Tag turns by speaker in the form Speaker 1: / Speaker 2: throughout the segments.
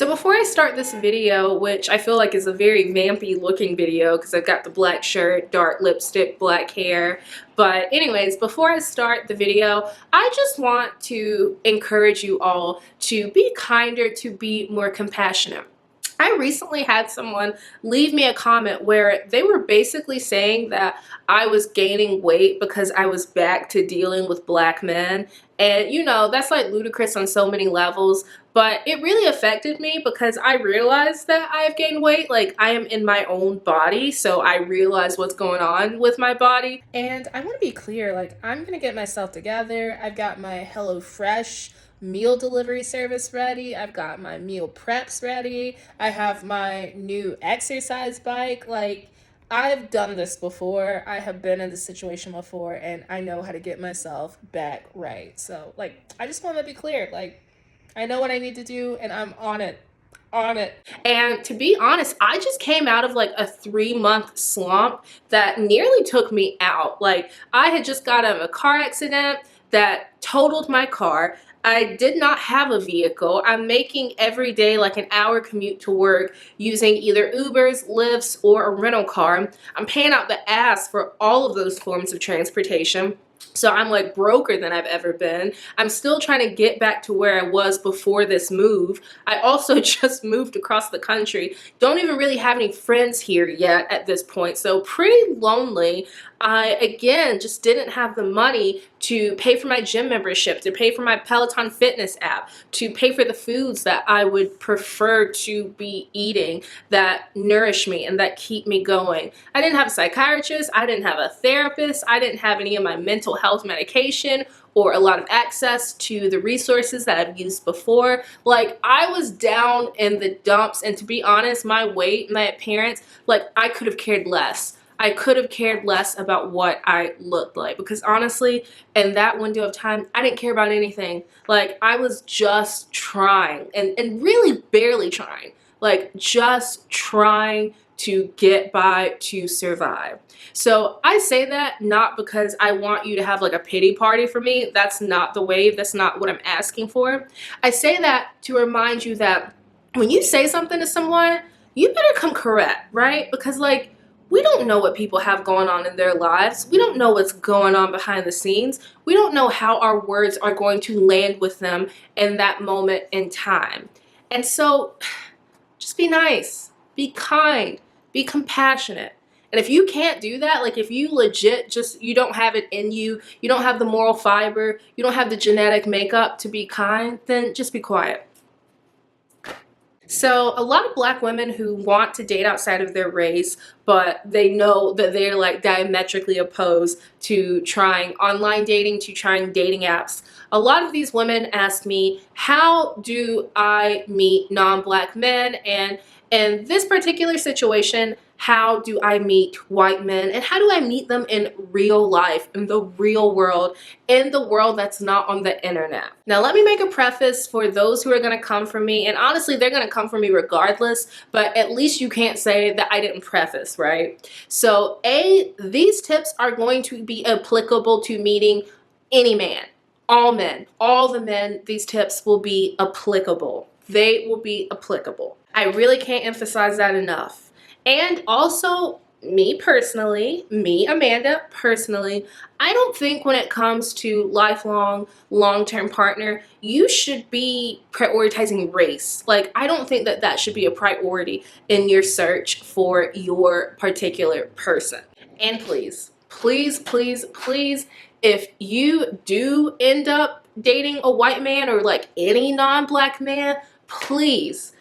Speaker 1: So before I start this video, which I feel like is a very vampy looking video because I've got the black shirt, dark lipstick, black hair. But anyways, before I start the video, I just want to encourage you all to be kinder, to be more compassionate. I recently had someone leave me a comment where they were basically saying that I was gaining weight because I was back to dealing with black men. And you know, that's like ludicrous on so many levels, but it really affected me because I realized that I've gained weight. Like, I am in my own body, so I realize what's going on with my body. And I want to be clear, like, I'm gonna get myself together. I've got my HelloFresh meal delivery service ready. I've got my meal preps ready. I have my new exercise bike. Like, I've done this before. I have been in this situation before, and I know how to get myself back right. So, like, I just want to be clear. Like, I know what I need to do, and I'm on it. And to be honest, I just came out of like a 3-month slump that nearly took me out. Like, I had just got out of a car accident that totaled my car. I did not have a vehicle. I'm making every day like an hour commute to work using either Ubers, Lyfts, or a rental car. I'm paying out the ass for all of those forms of transportation. So I'm like broker than I've ever been. I'm still trying to get back to where I was before this move. I also just moved across the country. Don't even really have any friends here yet at this point. So pretty lonely. I, again, just didn't have the money to pay for my gym membership, to pay for my Peloton fitness app, to pay for the foods that I would prefer to be eating that nourish me and that keep me going. I didn't have a psychiatrist. I didn't have a therapist. I didn't have any of my mental health medication or a lot of access to the resources that I've used before. Like, I was down in the dumps, and to be honest, my weight, my appearance, like, I could have cared less. I could have cared less about what I looked like, because honestly, in that window of time, I didn't care about anything. Like, I was just trying and really barely trying, like just trying to get by, to survive. So I say that not because I want you to have like a pity party for me. That's not the wave. That's not what I'm asking for. I say that to remind you that when you say something to someone, you better come correct, right? Because like, we don't know what people have going on in their lives. We don't know what's going on behind the scenes. We don't know how our words are going to land with them in that moment in time. And so just be nice, be kind, be compassionate. And if you can't do that, like if you legit just, you don't have it in you, you don't have the moral fiber, you don't have the genetic makeup to be kind, then just be quiet. So a lot of black women who want to date outside of their race, but they know that they're like diametrically opposed to trying online dating, to trying dating apps. A lot of these women ask me, how do I meet non-black men? And in this particular situation, how do I meet white men? And how do I meet them in real life, in the real world, in the world that's not on the internet? Now, let me make a preface for those who are going to come for me. And honestly, they're going to come for me regardless. But at least you can't say that I didn't preface, right? So these tips are going to be applicable to meeting any man, all men, all the men. These tips will be applicable. They will be applicable. I really can't emphasize that enough. And also, me personally, me, Amanda, personally, I don't think when it comes to lifelong, long-term partner, you should be prioritizing race. Like, I don't think that that should be a priority in your search for your particular person. And please, please, please, please, if you do end up dating a white man or like any non-black man, please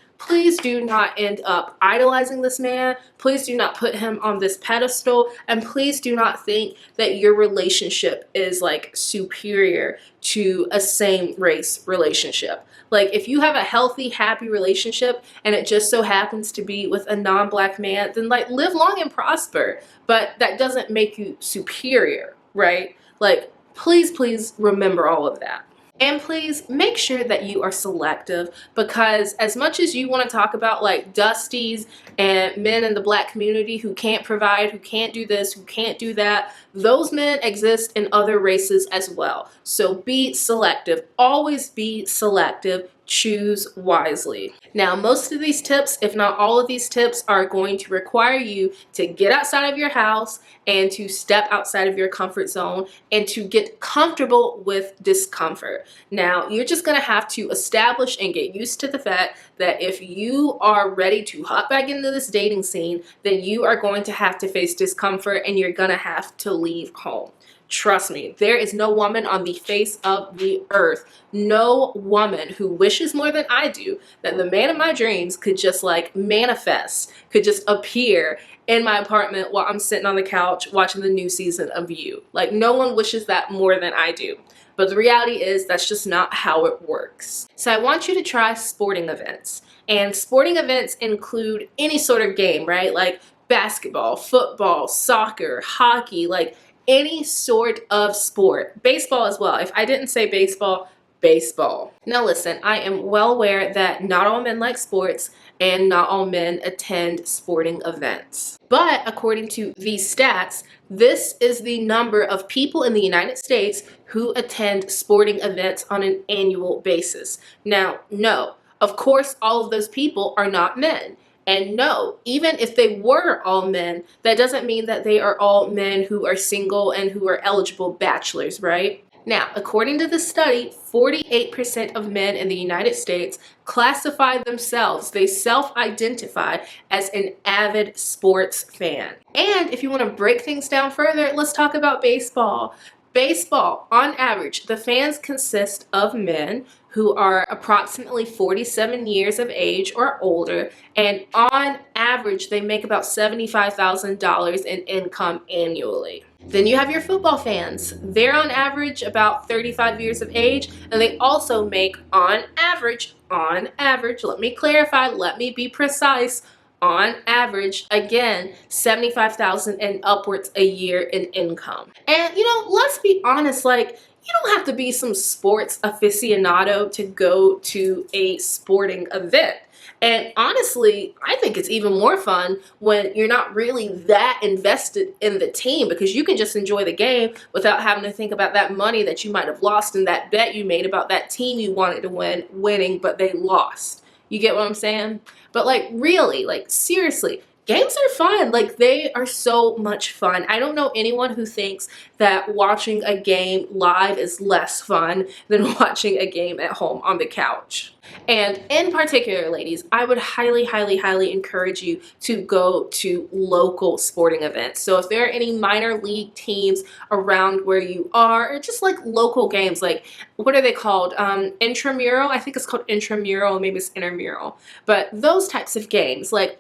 Speaker 1: do not end up idolizing this man. Please do not put him on this pedestal. And please do not think that your relationship is like superior to a same race relationship. Like, if you have a healthy, happy relationship and it just so happens to be with a non-black man, then like live long and prosper. But that doesn't make you superior, right? Like, please remember all of that. And please make sure that you are selective, because as much as you want to talk about like dusties and men in the black community who can't provide, who can't do this, who can't do that, those men exist in other races as well. So be selective. Always be selective. choose wisely. Now, most of these tips, if not all of these tips, are going to require you to get outside of your house and to step outside of your comfort zone and to get comfortable with discomfort. Now, you're just going to have to establish and get used to the fact that if you are ready to hop back into this dating scene, then you are going to have to face discomfort and you're going to have to leave home. Trust me, there is no woman on the face of the earth, no woman who wishes more than I do that the man of my dreams could just like manifest, could just appear in my apartment while I'm sitting on the couch watching the new season of You. Like, no one wishes that more than I do. But the reality is that's just not how it works. So I want you to try sporting events. And sporting events include any sort of game, right? Like basketball, football, soccer, hockey, like any sort of sport. Baseball as well. If I didn't say baseball, baseball. Now listen, I am well aware that not all men like sports and not all men attend sporting events. But according to these stats, this is the number of people in the United States who attend sporting events on an annual basis. Now, no, of course, all of those people are not men. And no, even if they were all men, that doesn't mean that they are all men who are single and who are eligible bachelors, right? Now, according to the study, 48% of men in the United States classify themselves, they self-identify as an avid sports fan. And if you want to break things down further, let's talk about baseball. Baseball, on average, the fans consist of men who are approximately 47 years of age or older, and on average, they make about $75,000 in income annually. Then you have your football fans. They're on average about 35 years of age, and they also make on average, let me clarify, let me be precise, on average, again, $75,000 and upwards a year in income. And you know, let's be honest, like, you don't have to be some sports aficionado to go to a sporting event. And honestly, I think it's even more fun when you're not really that invested in the team, because you can just enjoy the game without having to think about that money that you might have lost and that bet you made about that team you wanted to win, winning, but they lost. You get what I'm saying? But like, really, like, seriously, games are fun. Like, they are so much fun. I don't know anyone who thinks that watching a game live is less fun than watching a game at home on the couch. And in particular, ladies, I would highly, highly, highly encourage you to go to local sporting events. So if there are any minor league teams around where you are, or just like local games, like, what are they called? Intramural? I think it's called intramural, maybe it's intramural. But those types of games, like,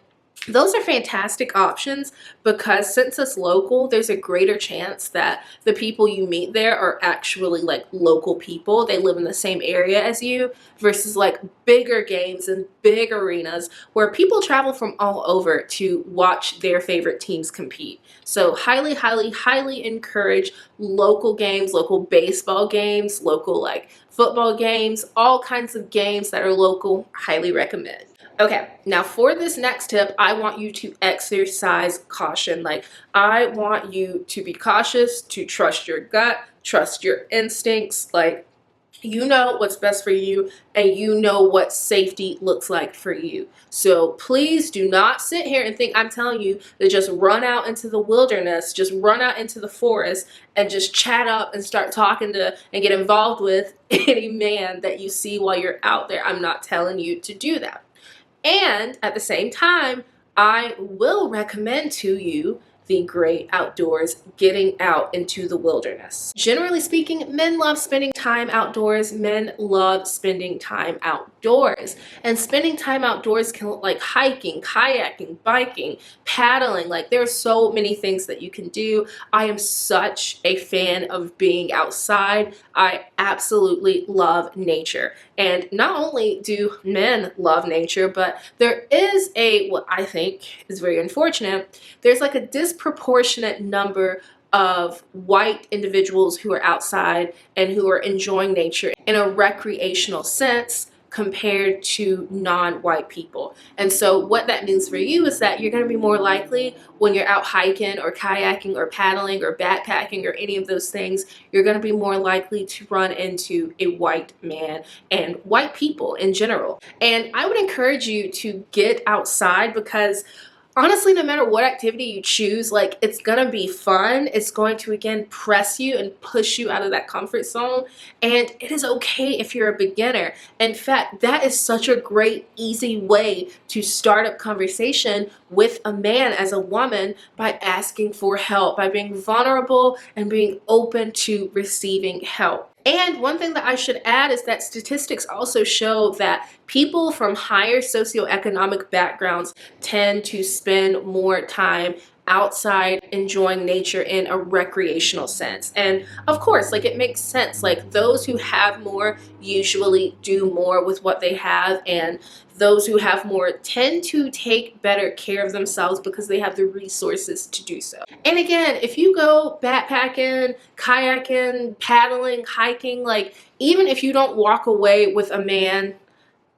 Speaker 1: those are fantastic options, because since it's local, there's a greater chance that the people you meet there are actually like local people. They live in the same area as you, versus like bigger games and big arenas where people travel from all over to watch their favorite teams compete. So highly, highly, highly encourage local games, local baseball games, local like football games, all kinds of games that are local. Highly recommend. Okay, now for this next tip, I want you to exercise caution. Like, I want you to be cautious, to trust your gut, trust your instincts. Like, you know what's best for you, and you know what safety looks like for you. So please do not sit here and think I'm telling you to just run out into the wilderness, just run out into the forest and just chat up and start talking to and get involved with any man that you see while you're out there. I'm not telling you to do that. And at the same time, I will recommend to you the great outdoors, getting out into the wilderness. Generally speaking, men love spending time outdoors. Men love spending time outdoors. And spending time outdoors can look like hiking, kayaking, biking, paddling. Like, there are so many things that you can do. I am such a fan of being outside. I absolutely love nature. And not only do men love nature, but there is what I think is very unfortunate, there's like a disproportionate number of white individuals who are outside and who are enjoying nature in a recreational sense, compared to non-white people. And so what that means for you is that you're going to be more likely when you're out hiking or kayaking or paddling or backpacking or any of those things, you're going to be more likely to run into a white man and white people in general. And I would encourage you to get outside, because honestly, no matter what activity you choose, like, it's gonna be fun. It's going to, again, press you and push you out of that comfort zone. And it is okay if you're a beginner. In fact, that is such a great, easy way to start up conversation with a man as a woman, by asking for help, by being vulnerable and being open to receiving help. And one thing that I should add is that statistics also show that people from higher socioeconomic backgrounds tend to spend more time outside enjoying nature in a recreational sense. And of course, like, it makes sense. Like, those who have more usually do more with what they have, and those who have more tend to take better care of themselves because they have the resources to do so. And again, if you go backpacking, kayaking, paddling, hiking, like, even if you don't walk away with a man,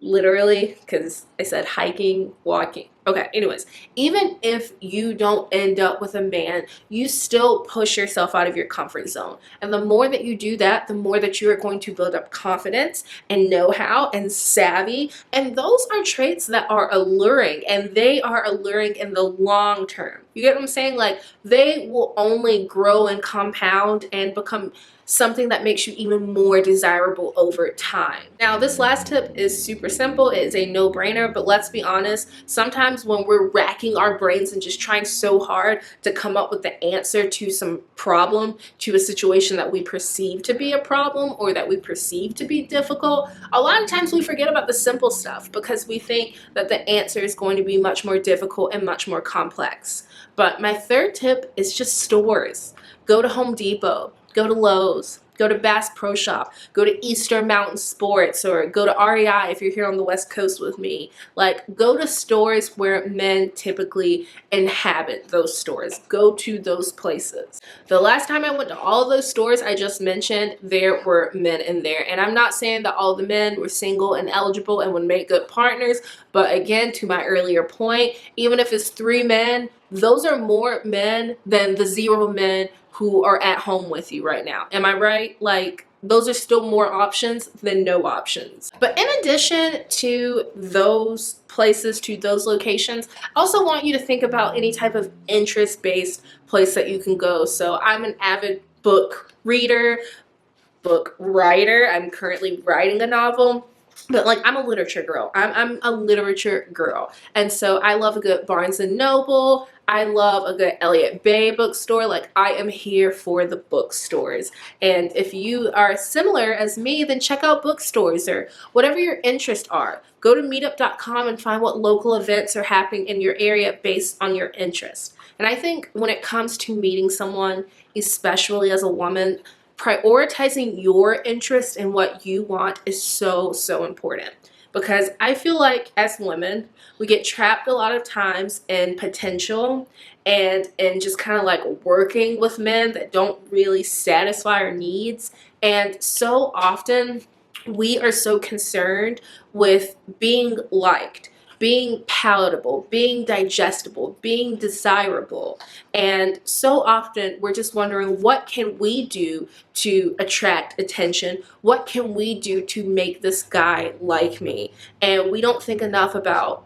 Speaker 1: literally, because I said hiking, walking. Okay, anyways, even if you don't end up with a man, you still push yourself out of your comfort zone. And the more that you do that, the more that you are going to build up confidence and know-how and savvy. And those are traits that are alluring, and they are alluring in the long term. You get what I'm saying? Like, they will only grow and compound and become something that makes you even more desirable over time. Now, this last tip is super simple. It is a no-brainer, but let's be honest, sometimes when we're racking our brains and just trying so hard to come up with the answer to some problem, to a situation that we perceive to be a problem or that we perceive to be difficult, a lot of times we forget about the simple stuff because we think that the answer is going to be much more difficult and much more complex. But my third tip is just stores. Go to Home Depot. Go to Lowe's, go to Bass Pro Shop, go to Eastern Mountain Sports, or go to REI if you're here on the West Coast with me. Like, go to stores where men typically inhabit those stores. Go to those places. The last time I went to all of those stores I just mentioned, there were men in there. And I'm not saying that all the men were single and eligible and would make good partners, but again, to my earlier point, even if it's 3 men, those are more men than the 0 men who are at home with you right now. Am I right? Like, those are still more options than no options. But in addition to those places, to those locations, I also want you to think about any type of interest-based place that you can go. So I'm an avid book reader, book writer. I'm currently writing a novel. But like, I'm a literature girl. I'm a literature girl. And so I love a good Barnes and Noble. I love a good Elliott Bay bookstore. Like, I am here for the bookstores. And if you are similar as me, then check out bookstores or whatever your interests are. Go to meetup.com and find what local events are happening in your area based on your interest. And I think when it comes to meeting someone, especially as a woman, prioritizing your interest in what you want is so, so important. Because I feel like as women, we get trapped a lot of times in potential and in just kind of like working with men that don't really satisfy our needs. And so often we are so concerned with being liked, being palatable, being digestible, being desirable. And so often we're just wondering, what can we do to attract attention? What can we do to make this guy like me? And we don't think enough about,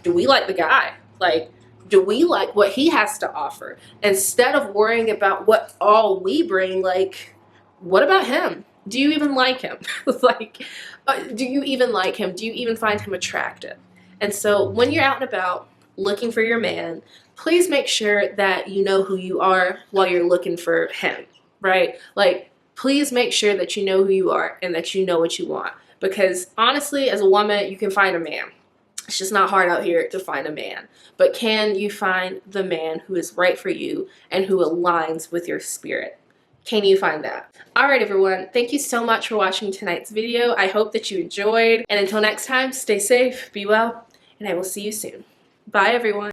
Speaker 1: do we like the guy? Like, do we like what he has to offer? Instead of worrying about what all we bring, like, what about him? Do you even like him? Like, do you even like him? Do you even find him attractive? And so when you're out and about looking for your man, please make sure that you know who you are while you're looking for him, right? Like, please make sure that you know who you are and that you know what you want. Because honestly, as a woman, you can find a man. It's just not hard out here to find a man. But can you find the man who is right for you and who aligns with your spirit? Can you find that? All right, everyone. Thank you so much for watching tonight's video. I hope that you enjoyed. And until next time, stay safe, be well, and I will see you soon. Bye, everyone.